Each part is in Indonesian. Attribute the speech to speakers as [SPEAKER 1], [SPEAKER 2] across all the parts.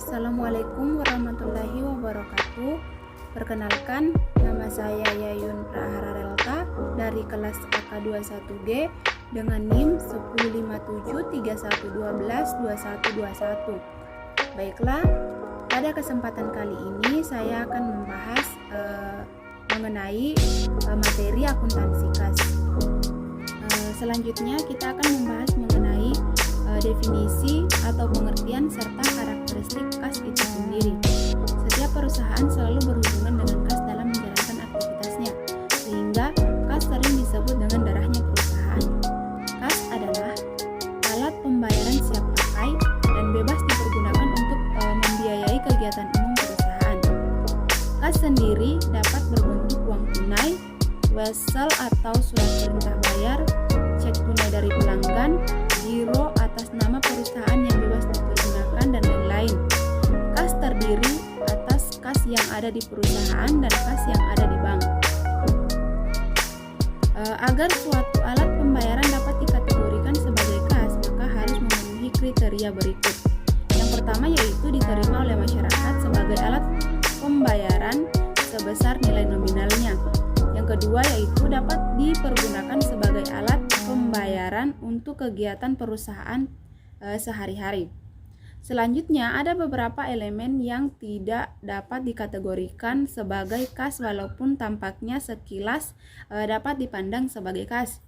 [SPEAKER 1] Assalamualaikum warahmatullahi wabarakatuh. Perkenalkan, nama saya Yayun Prahararelta dari kelas AK21G dengan NIM 105731122121. Baiklah, pada kesempatan kali ini saya akan membahas mengenai materi akuntansi kas. Selanjutnya kita akan membahas mengenai definisi atau pengertian serta karakteristik kas itu sendiri. Setiap perusahaan selalu berhubungan dengan kas dalam menjalankan aktivitasnya, sehingga kas sering disebut dengan darahnya perusahaan. Kas adalah alat pembayaran siap pakai dan bebas dipergunakan untuk membiayai kegiatan umum perusahaan. Kas sendiri dapat berbentuk uang tunai, wesel atau surat perintah bayar, cek tunai dari pelanggan, giro atas nama perusahaan yang bebas dipergunakan, dan lain-lain. Kas terdiri atas kas yang ada di perusahaan dan kas yang ada di bank. Agar suatu alat pembayaran dapat dikategorikan sebagai kas, maka harus memenuhi kriteria berikut. Yang pertama yaitu diterima oleh masyarakat sebagai alat pembayaran sebesar nilai nominalnya. Yang kedua yaitu dapat dipergunakan sebagai alat pembayaran untuk kegiatan perusahaan sehari-hari. Selanjutnya ada beberapa elemen yang tidak dapat dikategorikan sebagai kas walaupun tampaknya sekilas dapat dipandang sebagai kas.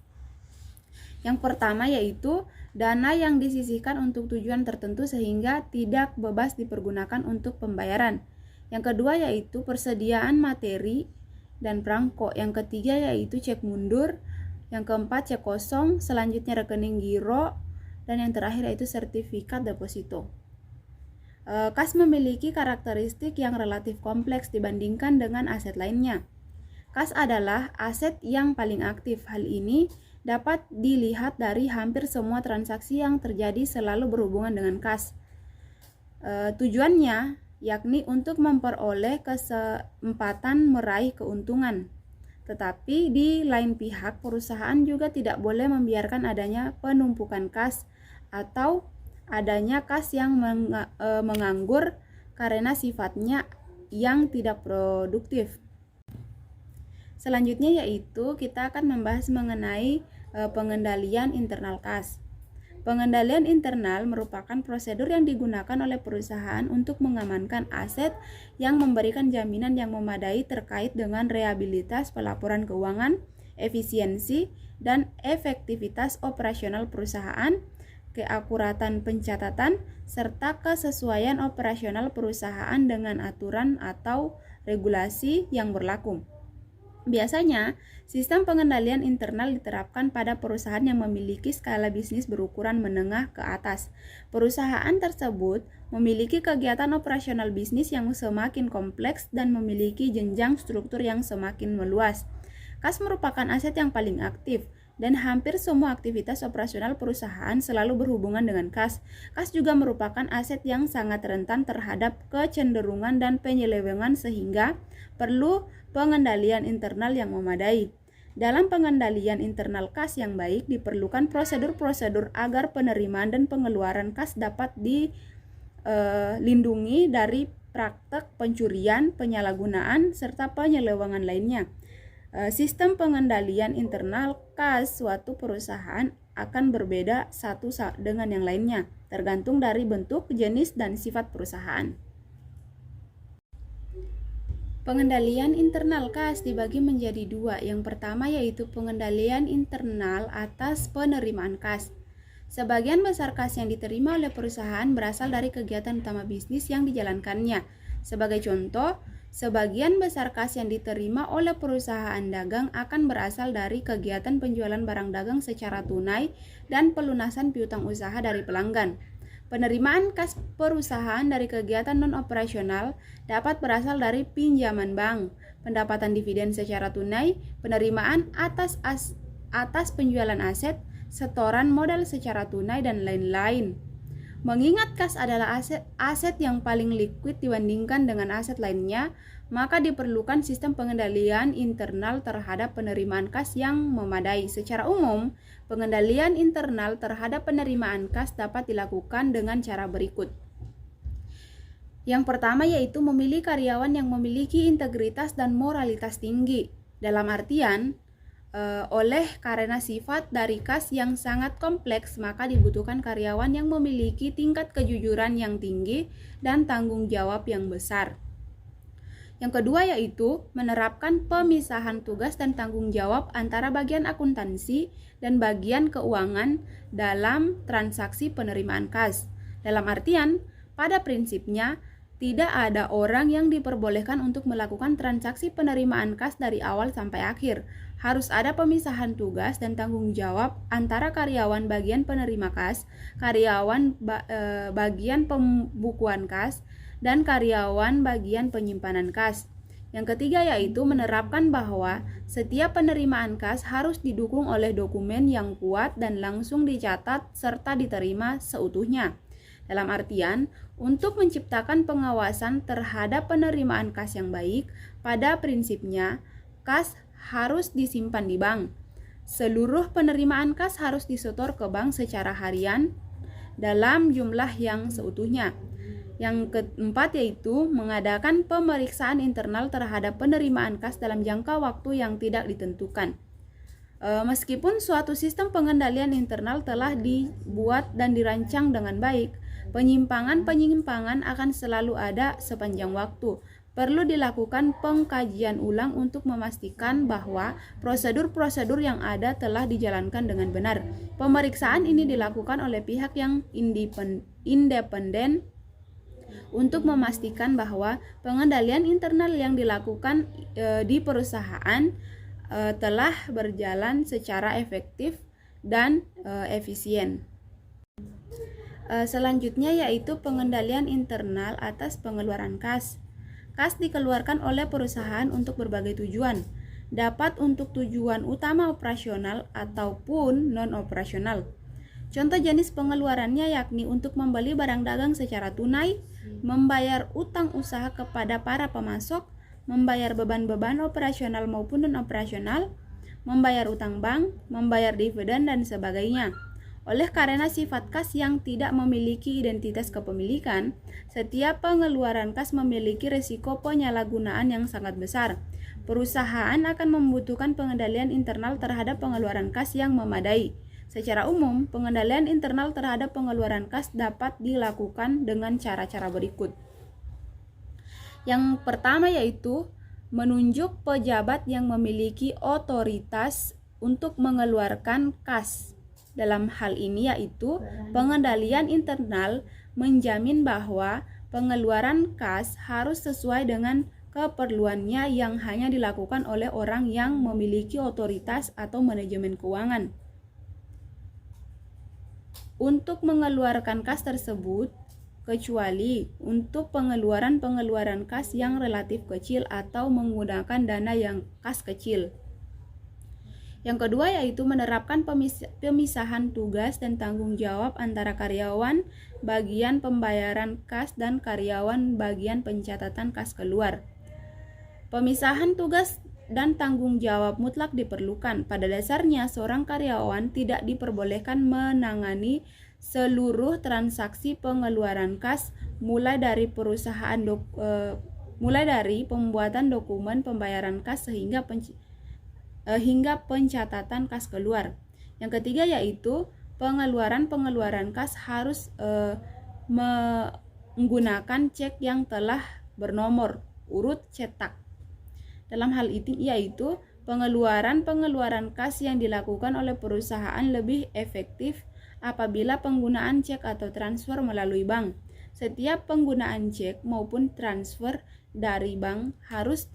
[SPEAKER 1] Yang pertama yaitu dana yang disisihkan untuk tujuan tertentu sehingga tidak bebas dipergunakan untuk pembayaran. Yang kedua yaitu persediaan materi dan perangko. Yang ketiga yaitu cek mundur. Yang keempat cek kosong, selanjutnya rekening giro, dan yang terakhir yaitu sertifikat deposito. Kas memiliki karakteristik yang relatif kompleks dibandingkan dengan aset lainnya. Kas adalah aset yang paling aktif. Hal ini dapat dilihat dari hampir semua transaksi yang terjadi selalu berhubungan dengan kas. Tujuannya yakni untuk memperoleh kesempatan meraih keuntungan. Tetapi di lain pihak, perusahaan juga tidak boleh membiarkan adanya penumpukan kas atau adanya kas yang menganggur karena sifatnya yang tidak produktif. Selanjutnya yaitu kita akan membahas mengenai pengendalian internal kas. Pengendalian internal merupakan prosedur yang digunakan oleh perusahaan untuk mengamankan aset yang memberikan jaminan yang memadai terkait dengan reliabilitas pelaporan keuangan, efisiensi, dan efektivitas operasional perusahaan, keakuratan pencatatan, serta kesesuaian operasional perusahaan dengan aturan atau regulasi yang berlaku. Biasanya, sistem pengendalian internal diterapkan pada perusahaan yang memiliki skala bisnis berukuran menengah ke atas. Perusahaan tersebut memiliki kegiatan operasional bisnis yang semakin kompleks dan memiliki jenjang struktur yang semakin meluas. Kas merupakan aset yang paling aktif, dan hampir semua aktivitas operasional perusahaan selalu berhubungan dengan kas. Kas juga merupakan aset yang sangat rentan terhadap kecenderungan dan penyelewengan sehingga perlu pengendalian internal yang memadai. Dalam pengendalian internal kas yang baik diperlukan prosedur-prosedur agar penerimaan dan pengeluaran kas dapat dilindungi dari praktek pencurian, penyalahgunaan, serta penyelewengan lainnya. Sistem pengendalian internal kas suatu perusahaan akan berbeda satu dengan yang lainnya, tergantung dari bentuk, jenis, dan sifat perusahaan. Pengendalian internal kas dibagi menjadi dua. Yang pertama yaitu pengendalian internal atas penerimaan kas. Sebagian besar kas yang diterima oleh perusahaan berasal dari kegiatan utama bisnis yang dijalankannya. Sebagai contoh, sebagian besar kas yang diterima oleh perusahaan dagang akan berasal dari kegiatan penjualan barang dagang secara tunai dan pelunasan piutang usaha dari pelanggan. Penerimaan kas perusahaan dari kegiatan non-operasional dapat berasal dari pinjaman bank, pendapatan dividen secara tunai, penerimaan atas penjualan aset, setoran modal secara tunai, dan lain-lain. Mengingat kas adalah aset yang paling liquid dibandingkan dengan aset lainnya, maka diperlukan sistem pengendalian internal terhadap penerimaan kas yang memadai. Secara umum, pengendalian internal terhadap penerimaan kas dapat dilakukan dengan cara berikut. Yang pertama yaitu memilih karyawan yang memiliki integritas dan moralitas tinggi. Dalam artian, oleh karena sifat dari kas yang sangat kompleks, maka dibutuhkan karyawan yang memiliki tingkat kejujuran yang tinggi dan tanggung jawab yang besar. Yang kedua yaitu menerapkan pemisahan tugas dan tanggung jawab antara bagian akuntansi dan bagian keuangan dalam transaksi penerimaan kas. Dalam artian, pada prinsipnya, tidak ada orang yang diperbolehkan untuk melakukan transaksi penerimaan kas dari awal sampai akhir. Harus ada pemisahan tugas dan tanggung jawab antara karyawan bagian penerima kas, karyawan bagian pembukuan kas, dan karyawan bagian penyimpanan kas. Yang ketiga yaitu menerapkan bahwa setiap penerimaan kas harus didukung oleh dokumen yang kuat dan langsung dicatat serta diterima seutuhnya. Dalam artian, untuk menciptakan pengawasan terhadap penerimaan kas yang baik, pada prinsipnya kas harus disimpan di bank. Seluruh penerimaan kas harus disetor ke bank secara harian dalam jumlah yang seutuhnya. Yang keempat yaitu mengadakan pemeriksaan internal terhadap penerimaan kas dalam jangka waktu yang tidak ditentukan. Meskipun suatu sistem pengendalian internal telah dibuat dan dirancang dengan baik, penyimpangan-penyimpangan akan selalu ada sepanjang waktu. Perlu dilakukan pengkajian ulang untuk memastikan bahwa prosedur-prosedur yang ada telah dijalankan dengan benar. Pemeriksaan ini dilakukan oleh pihak yang independen untuk memastikan bahwa pengendalian internal yang dilakukan di perusahaan telah berjalan secara efektif dan efisien. Selanjutnya yaitu pengendalian internal atas pengeluaran kas. Kas dikeluarkan oleh perusahaan untuk berbagai tujuan, dapat untuk tujuan utama operasional ataupun non-operasional. Contoh jenis pengeluarannya yakni untuk membeli barang dagang secara tunai, membayar utang usaha kepada para pemasok, membayar beban-beban operasional maupun non-operasional, membayar utang bank, membayar dividen, dan sebagainya. Oleh karena sifat kas yang tidak memiliki identitas kepemilikan, setiap pengeluaran kas memiliki risiko penyalahgunaan yang sangat besar. Perusahaan akan membutuhkan pengendalian internal terhadap pengeluaran kas yang memadai. Secara umum, pengendalian internal terhadap pengeluaran kas dapat dilakukan dengan cara-cara berikut. Yang pertama yaitu menunjuk pejabat yang memiliki otoritas untuk mengeluarkan kas. Dalam hal ini yaitu pengendalian internal menjamin bahwa pengeluaran kas harus sesuai dengan keperluannya yang hanya dilakukan oleh orang yang memiliki otoritas atau manajemen keuangan. Untuk mengeluarkan kas tersebut, kecuali untuk pengeluaran kas yang relatif kecil atau menggunakan dana yang kas kecil. Yang kedua yaitu menerapkan pemisahan tugas dan tanggung jawab antara karyawan bagian pembayaran kas dan karyawan bagian pencatatan kas keluar. Pemisahan tugas dan tanggung jawab mutlak diperlukan. Pada dasarnya, seorang karyawan tidak diperbolehkan menangani seluruh transaksi pengeluaran kas mulai dari pembuatan dokumen pembayaran kas hingga pencatatan kas keluar. Yang ketiga yaitu pengeluaran kas harus menggunakan cek yang telah bernomor urut cetak. Dalam hal itu yaitu pengeluaran kas yang dilakukan oleh perusahaan lebih efektif apabila penggunaan cek atau transfer melalui bank. Setiap penggunaan cek maupun transfer dari bank harus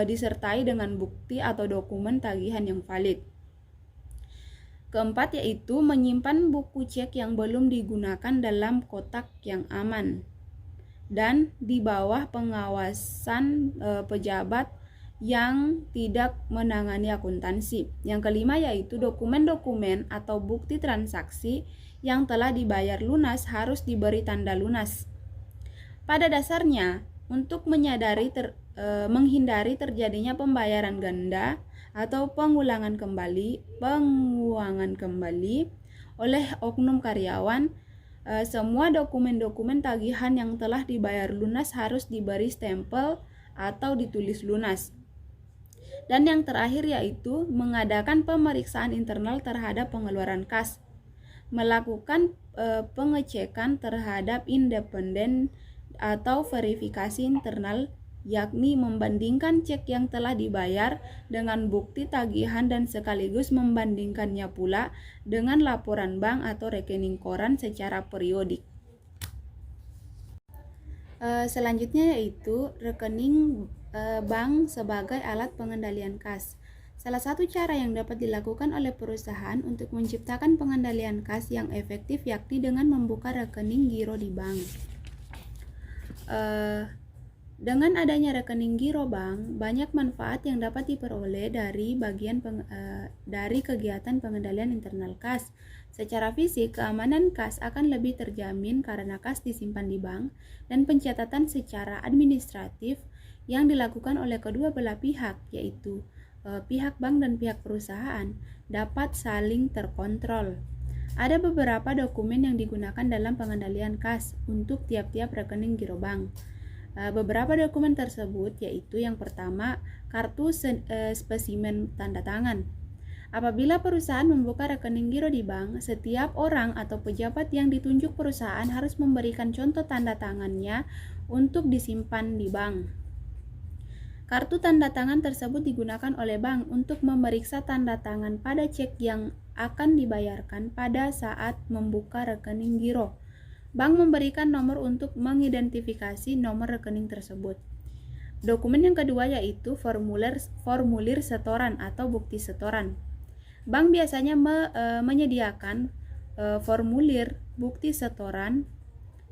[SPEAKER 1] disertai dengan bukti atau dokumen tagihan yang valid. Keempat yaitu menyimpan buku cek yang belum digunakan dalam kotak yang aman dan di bawah pengawasan pejabat yang tidak menangani akuntansi. Yang kelima yaitu dokumen-dokumen atau bukti transaksi yang telah dibayar lunas harus diberi tanda lunas. Pada dasarnya, untuk menghindari terjadinya pembayaran ganda atau pengulangan kembali oleh oknum karyawan, semua dokumen-dokumen tagihan yang telah dibayar lunas harus diberi stempel atau ditulis lunas. Dan yang terakhir yaitu mengadakan pemeriksaan internal terhadap pengeluaran kas, melakukan pengecekan terhadap independen atau verifikasi internal, yakni membandingkan cek yang telah dibayar dengan bukti tagihan dan sekaligus membandingkannya pula dengan laporan bank atau rekening koran secara periodik. Selanjutnya yaitu rekening bank sebagai alat pengendalian kas. Salah satu cara yang dapat dilakukan oleh perusahaan untuk menciptakan pengendalian kas yang efektif yakni dengan membuka rekening giro di bank. Dengan adanya rekening giro bank, banyak manfaat yang dapat diperoleh dari dari kegiatan pengendalian internal kas. Secara fisik, keamanan kas akan lebih terjamin karena kas disimpan di bank dan pencatatan secara administratif yang dilakukan oleh kedua belah pihak, yaitu pihak bank dan pihak perusahaan, dapat saling terkontrol. Ada beberapa dokumen yang digunakan dalam pengendalian kas untuk tiap-tiap rekening giro bank. Beberapa dokumen tersebut yaitu yang pertama, kartu spesimen tanda tangan. Apabila perusahaan membuka rekening giro di bank, setiap orang atau pejabat yang ditunjuk perusahaan harus memberikan contoh tanda tangannya untuk disimpan di bank. Kartu tanda tangan tersebut digunakan oleh bank untuk memeriksa tanda tangan pada cek yang akan dibayarkan pada saat membuka rekening giro. Bank memberikan nomor untuk mengidentifikasi nomor rekening tersebut. Dokumen yang kedua yaitu formulir setoran atau bukti setoran. Bank biasanya menyediakan formulir bukti setoran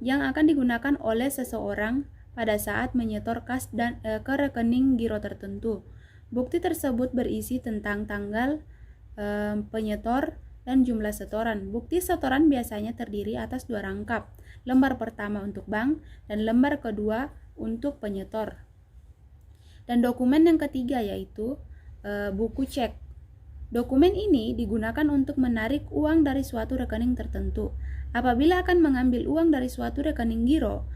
[SPEAKER 1] yang akan digunakan oleh seseorang pada saat menyetor kas dan ke rekening giro tertentu. Bukti tersebut berisi tentang tanggal penyetor dan jumlah setoran. Bukti setoran biasanya terdiri atas 2 rangkap, lembar pertama untuk bank dan lembar kedua untuk penyetor. Dan dokumen yang ketiga yaitu buku cek. Dokumen ini digunakan untuk menarik uang dari suatu rekening tertentu. Apabila akan mengambil uang dari suatu rekening giro,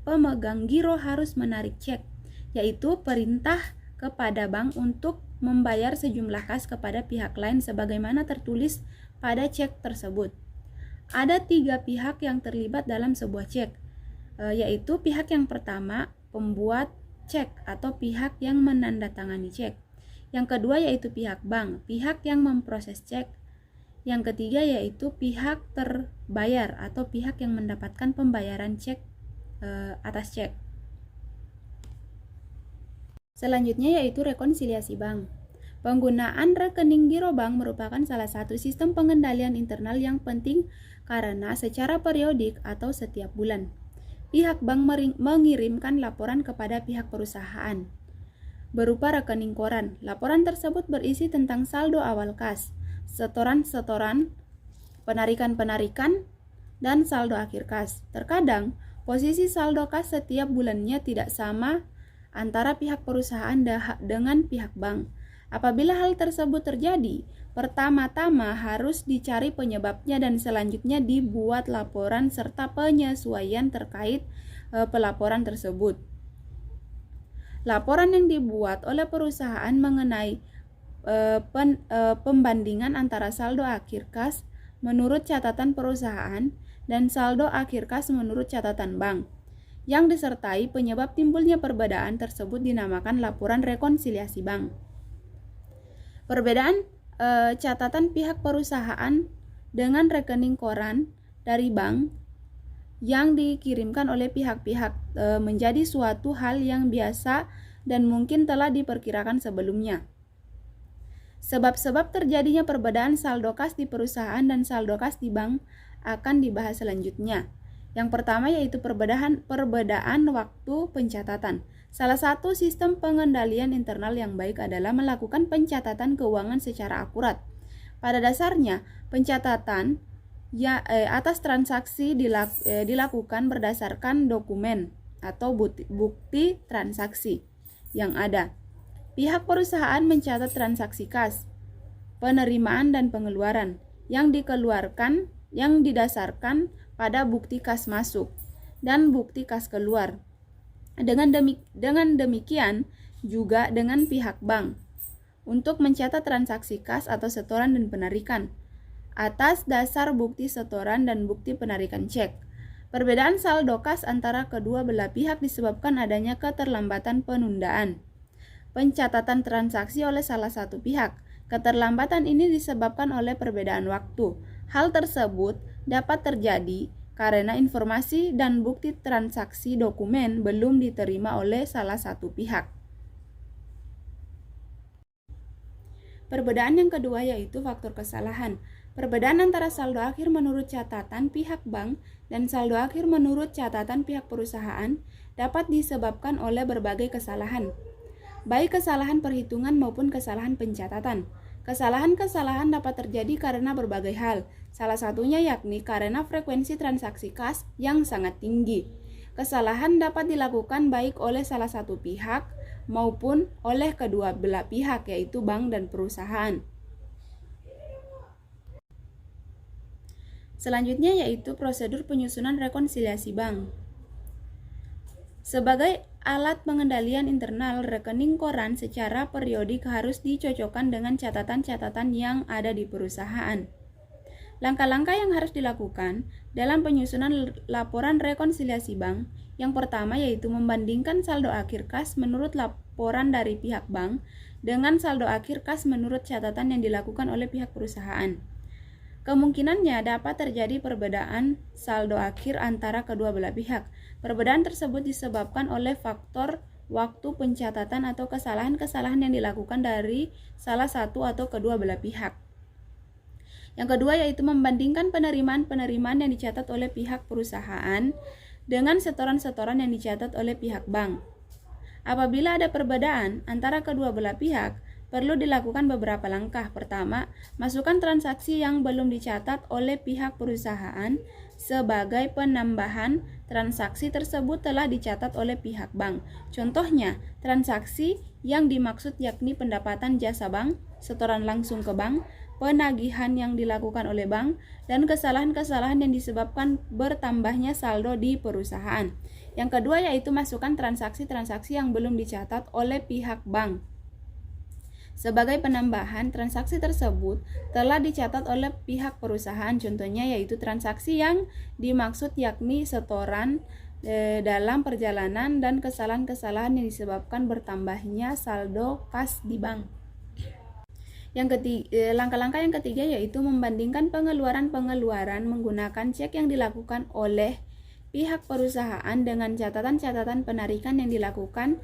[SPEAKER 1] pemegang giro harus menarik cek, yaitu perintah kepada bank untuk membayar sejumlah kas kepada pihak lain sebagaimana tertulis pada cek tersebut. Ada 3 pihak yang terlibat dalam sebuah cek, yaitu pihak yang pertama, pembuat cek atau pihak yang menandatangani cek. Yang kedua yaitu pihak bank, pihak yang memproses cek. Yang ketiga yaitu pihak terbayar atau pihak yang mendapatkan pembayaran cek atas cek. Selanjutnya yaitu rekonsiliasi bank. Penggunaan rekening giro bank merupakan salah satu sistem pengendalian internal yang penting karena secara periodik atau setiap bulan, pihak bank mengirimkan laporan kepada pihak perusahaan berupa rekening koran. Laporan tersebut berisi tentang saldo awal kas, setoran-setoran, penarikan-penarikan, dan saldo akhir kas. Terkadang, posisi saldo kas setiap bulannya tidak sama antara pihak perusahaan dengan pihak bank. Apabila hal tersebut terjadi, pertama-tama harus dicari penyebabnya dan selanjutnya dibuat laporan serta penyesuaian terkait pelaporan tersebut. Laporan yang dibuat oleh perusahaan mengenai pembandingan antara saldo akhir kas menurut catatan perusahaan dan saldo akhir kas menurut catatan bank yang disertai penyebab timbulnya perbedaan tersebut dinamakan laporan rekonsiliasi bank. Perbedaan catatan pihak perusahaan dengan rekening koran dari bank yang dikirimkan oleh pihak-pihak menjadi suatu hal yang biasa dan mungkin telah diperkirakan sebelumnya. Sebab-sebab terjadinya perbedaan saldo kas di perusahaan dan saldo kas di bank akan dibahas selanjutnya. Yang pertama yaitu perbedaan waktu pencatatan. Salah satu sistem pengendalian internal yang baik adalah melakukan pencatatan keuangan secara akurat. Pada dasarnya, pencatatan atas transaksi dilakukan berdasarkan dokumen atau bukti transaksi yang ada. Pihak perusahaan mencatat transaksi kas, penerimaan dan pengeluaran yang didasarkan pada bukti kas masuk dan bukti kas keluar. Dengan demikian juga dengan pihak bank untuk mencatat transaksi kas atau setoran dan penarikan atas dasar bukti setoran dan bukti penarikan cek. Perbedaan saldo kas antara kedua belah pihak disebabkan adanya keterlambatan penundaan pencatatan transaksi oleh salah satu pihak. Keterlambatan ini disebabkan oleh perbedaan waktu. Hal tersebut dapat terjadi karena informasi dan bukti transaksi dokumen belum diterima oleh salah satu pihak. Perbedaan yang kedua yaitu faktor kesalahan. Perbedaan antara saldo akhir menurut catatan pihak bank dan saldo akhir menurut catatan pihak perusahaan dapat disebabkan oleh berbagai kesalahan, baik kesalahan perhitungan maupun kesalahan pencatatan. Kesalahan-kesalahan dapat terjadi karena berbagai hal, salah satunya yakni karena frekuensi transaksi kas yang sangat tinggi. Kesalahan dapat dilakukan baik oleh salah satu pihak maupun oleh kedua belah pihak, yaitu bank dan perusahaan. Selanjutnya yaitu prosedur penyusunan rekonsiliasi bank. Sebagai alat pengendalian internal, rekening koran secara periodik harus dicocokkan dengan catatan-catatan yang ada di perusahaan. Langkah-langkah yang harus dilakukan dalam penyusunan laporan rekonsiliasi bank, yang pertama yaitu membandingkan saldo akhir kas menurut laporan dari pihak bank dengan saldo akhir kas menurut catatan yang dilakukan oleh pihak perusahaan. Kemungkinannya dapat terjadi perbedaan saldo akhir antara kedua belah pihak. Perbedaan tersebut disebabkan oleh faktor waktu pencatatan atau kesalahan-kesalahan yang dilakukan dari salah satu atau kedua belah pihak. Yang kedua yaitu membandingkan penerimaan-penerimaan yang dicatat oleh pihak perusahaan dengan setoran-setoran yang dicatat oleh pihak bank. Apabila ada perbedaan antara kedua belah pihak, perlu dilakukan beberapa langkah. Pertama, masukkan transaksi yang belum dicatat oleh pihak perusahaan sebagai penambahan transaksi tersebut telah dicatat oleh pihak bank. Contohnya, transaksi yang dimaksud yakni pendapatan jasa bank, setoran langsung ke bank, penagihan yang dilakukan oleh bank, dan kesalahan-kesalahan yang disebabkan bertambahnya saldo di perusahaan. Yang kedua yaitu masukkan transaksi-transaksi yang belum dicatat oleh pihak bank. Sebagai penambahan, transaksi tersebut telah dicatat oleh pihak perusahaan. Contohnya yaitu transaksi yang dimaksud yakni setoran dalam perjalanan dan kesalahan-kesalahan yang disebabkan bertambahnya saldo kas di bank. Langkah-langkah yang ketiga yaitu membandingkan pengeluaran-pengeluaran menggunakan cek yang dilakukan oleh pihak perusahaan dengan catatan-catatan penarikan yang dilakukan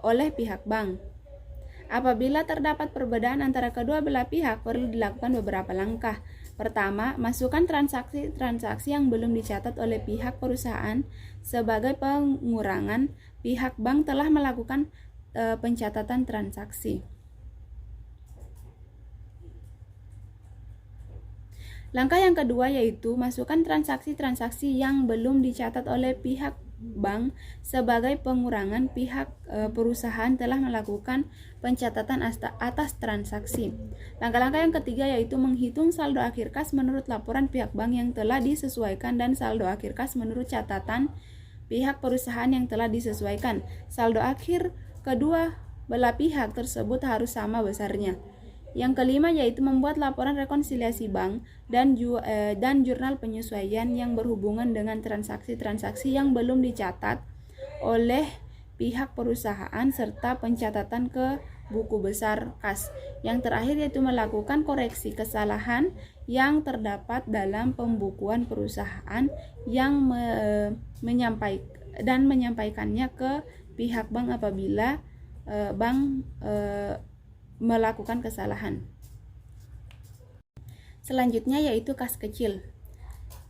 [SPEAKER 1] oleh pihak bank. Apabila terdapat perbedaan antara kedua belah pihak, perlu dilakukan beberapa langkah. Pertama, masukkan transaksi-transaksi yang belum dicatat oleh pihak perusahaan sebagai pengurangan pihak bank telah melakukan pencatatan transaksi. Langkah yang kedua yaitu masukkan transaksi-transaksi yang belum dicatat oleh pihak bank sebagai pengurangan pihak perusahaan telah melakukan pencatatan atas transaksi. Langkah-langkah yang ketiga yaitu menghitung saldo akhir kas menurut laporan pihak bank yang telah disesuaikan dan saldo akhir kas menurut catatan pihak perusahaan yang telah disesuaikan. Saldo akhir kedua belah pihak tersebut harus sama besarnya. Yang kelima yaitu membuat laporan rekonsiliasi bank dan jurnal penyesuaian yang berhubungan dengan transaksi-transaksi yang belum dicatat oleh pihak perusahaan serta pencatatan ke buku besar kas. Yang terakhir yaitu melakukan koreksi kesalahan yang terdapat dalam pembukuan perusahaan yang menyampaikannya ke pihak bank apabila bank melakukan kesalahan. Selanjutnya yaitu kas kecil.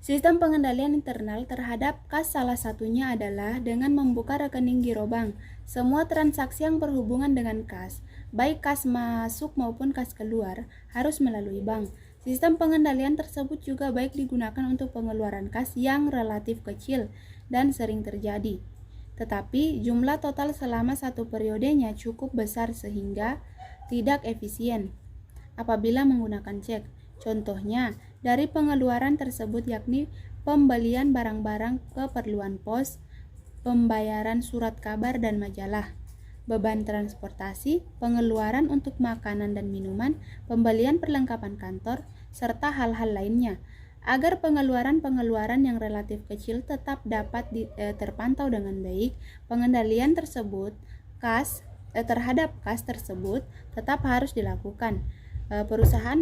[SPEAKER 1] Sistem pengendalian internal terhadap kas salah satunya adalah dengan membuka rekening giro bank. Semua transaksi yang berhubungan dengan kas, baik kas masuk maupun kas keluar, harus melalui bank. Sistem pengendalian tersebut juga baik digunakan untuk pengeluaran kas yang relatif kecil dan sering terjadi. Tetapi jumlah total selama satu periodenya cukup besar sehingga tidak efisien apabila menggunakan cek. Contohnya, dari pengeluaran tersebut, yakni pembelian barang-barang keperluan pos, pembayaran surat kabar dan majalah, beban transportasi, pengeluaran untuk makanan dan minuman, pembelian perlengkapan kantor, serta hal-hal lainnya. Agar pengeluaran-pengeluaran yang relatif kecil tetap dapat terpantau dengan baik, pengendalian tersebut terhadap kas tersebut tetap harus dilakukan. Perusahaan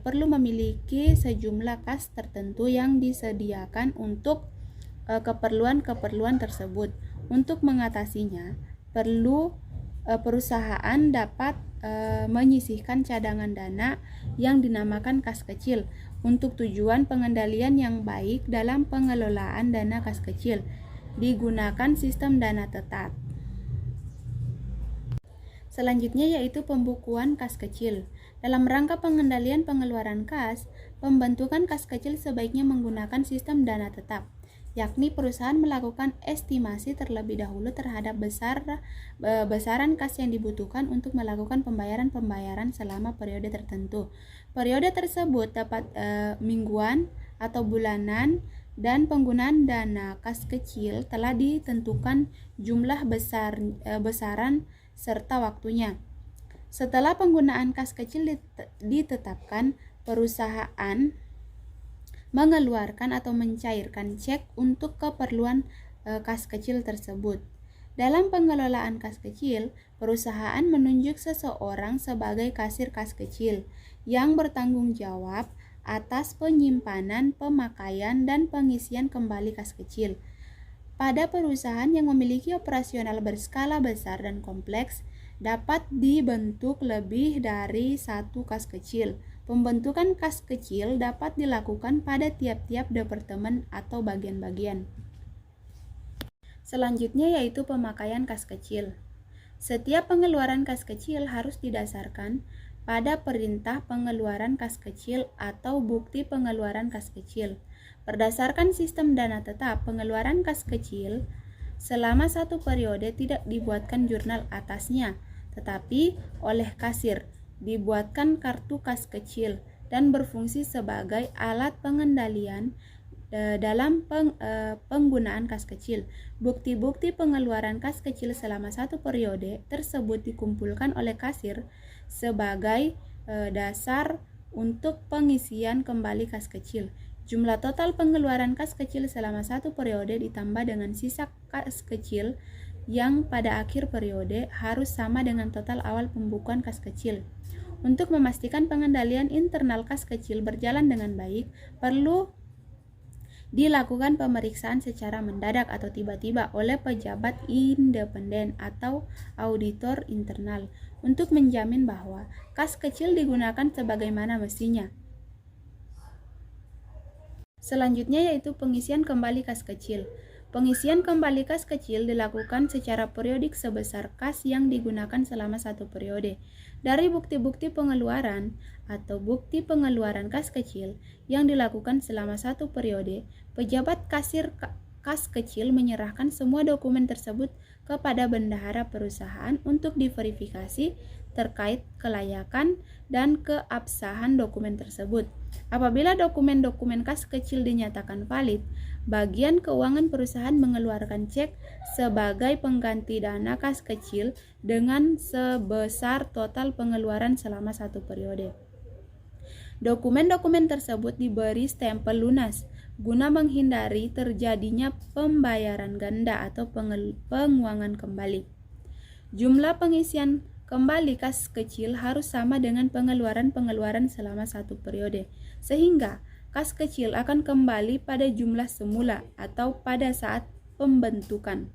[SPEAKER 1] perlu memiliki sejumlah kas tertentu yang disediakan untuk keperluan-keperluan tersebut. Untuk mengatasinya, perusahaan dapat menyisihkan cadangan dana yang dinamakan kas kecil untuk tujuan pengendalian yang baik. Dalam pengelolaan dana kas kecil digunakan sistem dana tetap. Selanjutnya yaitu pembukuan kas kecil. Dalam rangka pengendalian pengeluaran kas, pembentukan kas kecil sebaiknya menggunakan sistem dana tetap, yakni perusahaan melakukan estimasi terlebih dahulu terhadap besaran kas yang dibutuhkan untuk melakukan pembayaran-pembayaran selama periode tertentu. Periode tersebut dapat mingguan atau bulanan, dan penggunaan dana kas kecil telah ditentukan jumlah besaran serta waktunya. Setelah penggunaan kas kecil ditetapkan, perusahaan mengeluarkan atau mencairkan cek untuk keperluan kas kecil tersebut. Dalam pengelolaan kas kecil, perusahaan menunjuk seseorang sebagai kasir kas kecil yang bertanggung jawab atas penyimpanan, pemakaian, dan pengisian kembali kas kecil. Pada perusahaan yang memiliki operasional berskala besar dan kompleks, dapat dibentuk lebih dari satu kas kecil. Pembentukan kas kecil dapat dilakukan pada tiap-tiap departemen atau bagian-bagian. Selanjutnya yaitu pemakaian kas kecil. Setiap pengeluaran kas kecil harus didasarkan pada perintah pengeluaran kas kecil atau bukti pengeluaran kas kecil. Berdasarkan sistem dana tetap, pengeluaran kas kecil selama satu periode tidak dibuatkan jurnal atasnya, tetapi oleh kasir dibuatkan kartu kas kecil dan berfungsi sebagai alat pengendalian dalam penggunaan kas kecil. Bukti-bukti pengeluaran kas kecil selama satu periode tersebut dikumpulkan oleh kasir sebagai dasar untuk pengisian kembali kas kecil. Jumlah total pengeluaran kas kecil selama satu periode ditambah dengan sisa kas kecil yang pada akhir periode harus sama dengan total awal pembukuan kas kecil. Untuk memastikan pengendalian internal kas kecil berjalan dengan baik, perlu dilakukan pemeriksaan secara mendadak atau tiba-tiba oleh pejabat independen atau auditor internal untuk menjamin bahwa kas kecil digunakan sebagaimana mestinya. Selanjutnya yaitu pengisian kembali kas kecil. Pengisian kembali kas kecil dilakukan secara periodik sebesar kas yang digunakan selama satu periode. Dari bukti-bukti pengeluaran atau bukti pengeluaran kas kecil yang dilakukan selama satu periode, pejabat kasir kas kecil menyerahkan semua dokumen tersebut kepada bendahara perusahaan untuk diverifikasi terkait kelayakan dan keabsahan dokumen tersebut. Apabila dokumen-dokumen kas kecil dinyatakan valid, bagian keuangan perusahaan mengeluarkan cek sebagai pengganti dana kas kecil dengan sebesar total pengeluaran selama satu periode. Dokumen-dokumen tersebut diberi stempel lunas guna menghindari terjadinya pembayaran ganda atau penguangan kembali. Jumlah pengisian kembali kas kecil harus sama dengan pengeluaran-pengeluaran selama satu periode, sehingga kas kecil akan kembali pada jumlah semula atau pada saat pembentukan.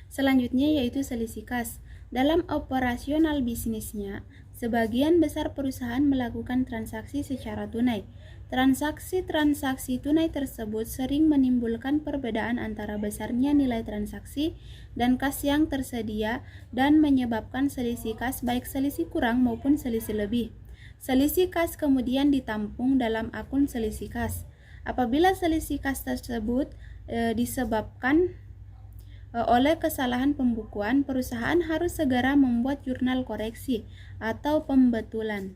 [SPEAKER 1] Selanjutnya yaitu selisih kas. Dalam operasional bisnisnya, sebagian besar perusahaan melakukan transaksi secara tunai. Transaksi-transaksi tunai tersebut sering menimbulkan perbedaan antara besarnya nilai transaksi dan kas yang tersedia dan menyebabkan selisih kas, baik selisih kurang maupun selisih lebih. Selisih kas kemudian ditampung dalam akun selisih kas. Apabila selisih kas tersebut disebabkan oleh kesalahan pembukuan, perusahaan harus segera membuat jurnal koreksi atau pembetulan.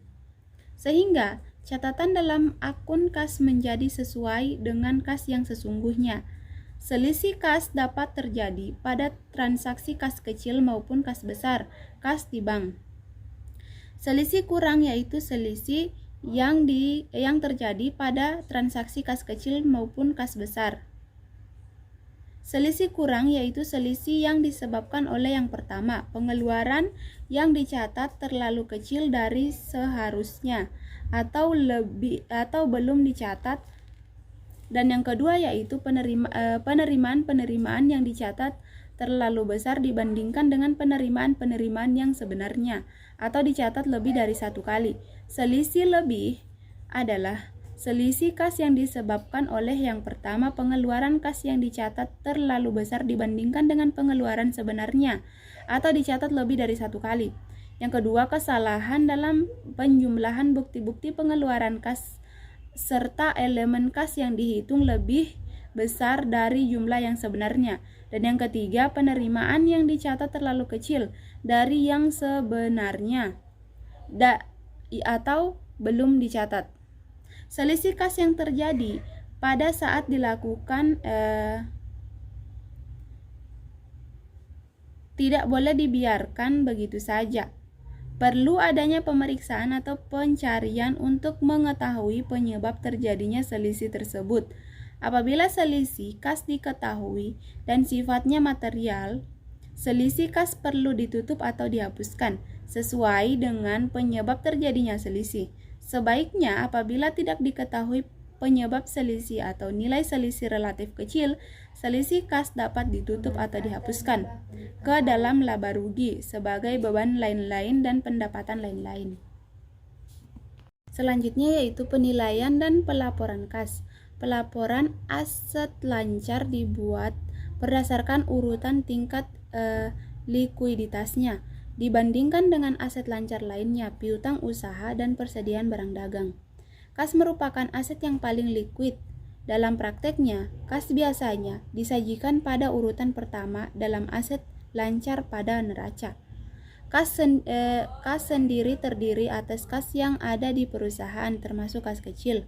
[SPEAKER 1] sehingga catatan dalam akun kas menjadi sesuai dengan kas yang sesungguhnya. Selisih kas dapat terjadi pada transaksi kas kecil maupun kas besar, kas di bank. Selisih kurang yaitu selisih yang terjadi pada transaksi kas kecil maupun kas besar. Selisih kurang yaitu selisih yang disebabkan oleh yang pertama, pengeluaran yang dicatat terlalu kecil dari seharusnya atau belum dicatat, dan yang kedua yaitu penerimaan yang dicatat terlalu besar dibandingkan dengan penerimaan yang sebenarnya atau dicatat lebih dari satu kali. Selisih lebih adalah selisih kas yang disebabkan oleh yang pertama, pengeluaran kas yang dicatat terlalu besar dibandingkan dengan pengeluaran sebenarnya atau dicatat lebih dari satu kali. Yang kedua, kesalahan dalam penjumlahan bukti-bukti pengeluaran kas serta elemen kas yang dihitung lebih besar dari jumlah yang sebenarnya. Dan yang ketiga, penerimaan yang dicatat terlalu kecil dari yang sebenarnya atau belum dicatat. Selisih kas yang terjadi pada saat dilakukan tidak boleh dibiarkan begitu saja. Perlu adanya pemeriksaan atau pencarian untuk mengetahui penyebab terjadinya selisih tersebut. Apabila selisih kas diketahui dan sifatnya material, selisih kas perlu ditutup atau dihapuskan sesuai dengan penyebab terjadinya selisih. Sebaiknya apabila tidak diketahui penyebab selisih atau nilai selisih relatif kecil, selisih kas dapat ditutup atau dihapuskan ke dalam laba rugi sebagai beban lain-lain dan pendapatan lain-lain. Selanjutnya yaitu penilaian dan pelaporan kas. Pelaporan aset lancar dibuat berdasarkan urutan tingkat likuiditasnya dibandingkan dengan aset lancar lainnya, piutang usaha, dan persediaan barang dagang. Kas merupakan aset yang paling likuid. Dalam prakteknya, kas biasanya disajikan pada urutan pertama dalam aset lancar pada neraca. Kas sendiri terdiri atas kas yang ada di perusahaan termasuk kas kecil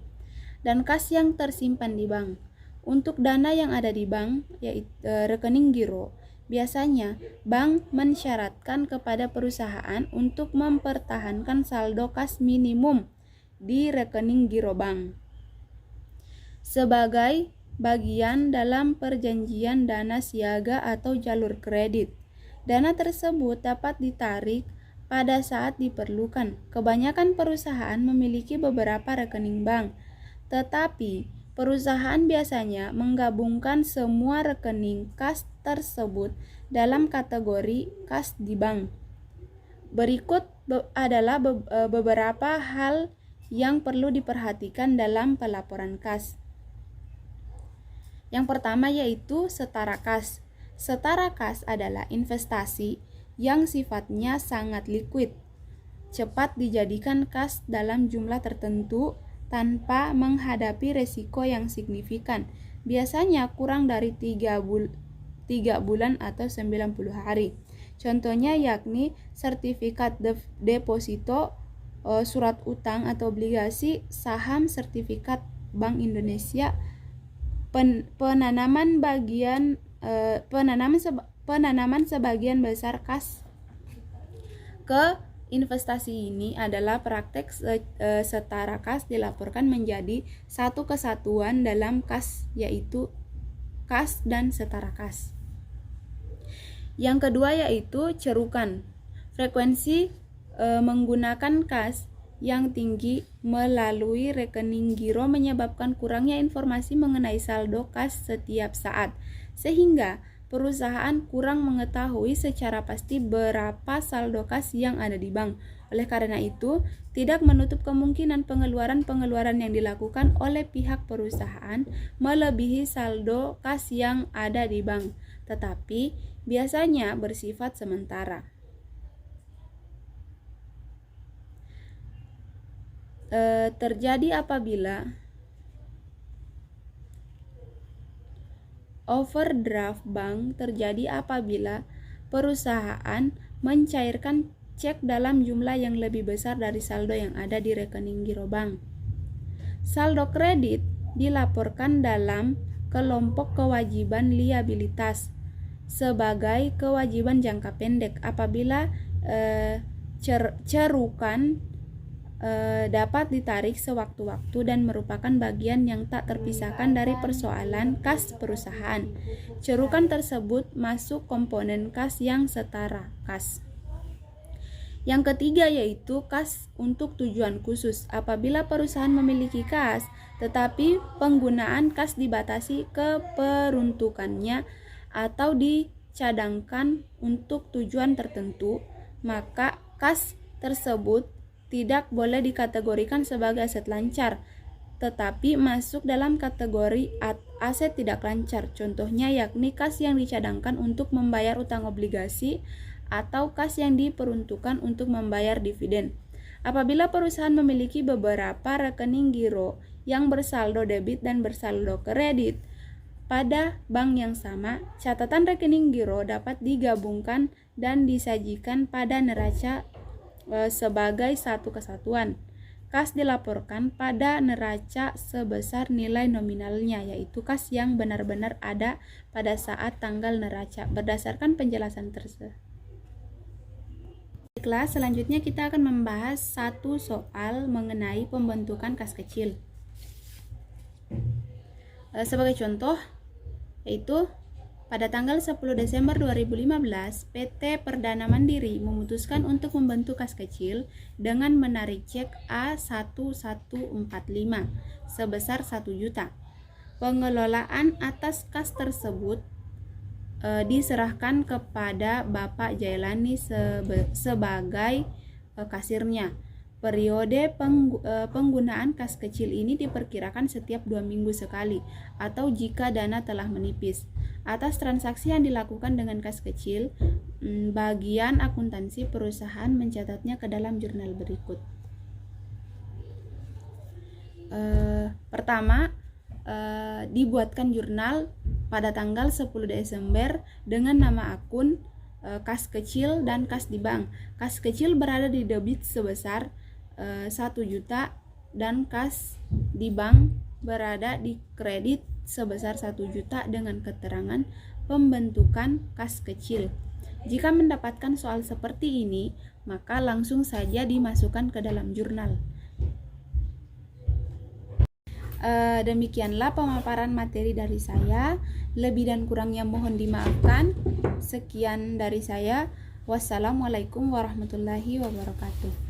[SPEAKER 1] dan kas yang tersimpan di bank. Untuk dana yang ada di bank, yaitu rekening giro, biasanya bank mensyaratkan kepada perusahaan untuk mempertahankan saldo kas minimum di rekening giro bank sebagai bagian dalam perjanjian dana siaga atau jalur kredit. Dana tersebut dapat ditarik pada saat diperlukan. Kebanyakan perusahaan memiliki beberapa rekening bank, tetapi perusahaan biasanya menggabungkan semua rekening kas tersebut dalam kategori kas di bank. Berikut adalah beberapa hal yang perlu diperhatikan dalam pelaporan kas. Yang pertama yaitu setara kas. Setara kas adalah investasi yang sifatnya sangat likuid, cepat dijadikan kas dalam jumlah tertentu tanpa menghadapi resiko yang signifikan, biasanya kurang dari 3 bulan atau 90 hari. Contohnya yakni sertifikat deposito, surat utang atau obligasi, saham, sertifikat Bank Indonesia, penanaman sebagian besar kas ke investasi. Ini adalah praktek setara kas dilaporkan menjadi satu kesatuan dalam kas, yaitu kas dan setara kas. Yang kedua yaitu cerukan. Frekuensi menggunakan kas yang tinggi melalui rekening giro menyebabkan kurangnya informasi mengenai saldo kas setiap saat, sehingga perusahaan kurang mengetahui secara pasti berapa saldo kas yang ada di bank. Oleh karena itu, tidak menutup kemungkinan pengeluaran yang dilakukan oleh pihak perusahaan melebihi saldo kas yang ada di bank, tetapi biasanya bersifat sementara. Terjadi apabila overdraft bank terjadi apabila perusahaan mencairkan cek dalam jumlah yang lebih besar dari saldo yang ada di rekening giro bank. Saldo kredit dilaporkan dalam kelompok kewajiban liabilitas sebagai kewajiban jangka pendek apabila cerukan dapat ditarik sewaktu-waktu dan merupakan bagian yang tak terpisahkan dari persoalan kas perusahaan. Cerukan tersebut masuk komponen kas yang setara kas. Yang ketiga yaitu kas untuk tujuan khusus. Apabila perusahaan memiliki kas, tetapi penggunaan kas dibatasi keperuntukannya atau dicadangkan untuk tujuan tertentu, maka kas tersebut tidak boleh dikategorikan sebagai aset lancar, tetapi masuk dalam kategori aset tidak lancar. Contohnya yakni kas yang dicadangkan untuk membayar utang obligasi atau kas yang diperuntukkan untuk membayar dividen. Apabila perusahaan memiliki beberapa rekening giro yang bersaldo debit dan bersaldo kredit pada bank yang sama, catatan rekening giro dapat digabungkan dan disajikan pada neraca sebagai satu kesatuan. Kas dilaporkan pada neraca sebesar nilai nominalnya, yaitu kas yang benar-benar ada pada saat tanggal neraca berdasarkan penjelasan tersebut. Kelas selanjutnya kita akan membahas satu soal mengenai pembentukan kas kecil. Sebagai contoh, yaitu pada tanggal 10 Desember 2015, PT Perdana Mandiri memutuskan untuk membentuk kas kecil dengan menarik cek A1145 sebesar 1 juta. Pengelolaan atas kas tersebut diserahkan kepada Bapak Jailani sebagai kasirnya. Periode penggunaan kas kecil ini diperkirakan setiap 2 minggu sekali atau jika dana telah menipis. Atas transaksi yang dilakukan dengan kas kecil, bagian akuntansi perusahaan mencatatnya ke dalam jurnal berikut. Pertama, dibuatkan jurnal pada tanggal 10 Desember dengan nama akun kas kecil dan kas di bank. Kas kecil berada di debit sebesar 1 juta dan kas di bank berada di kredit sebesar 1 juta dengan keterangan pembentukan kas kecil. Jika mendapatkan soal seperti ini, maka langsung saja dimasukkan ke dalam jurnal. Demikianlah pemaparan materi dari saya. Lebih dan kurangnya mohon dimaafkan. Sekian dari saya. Wassalamualaikum warahmatullahi wabarakatuh.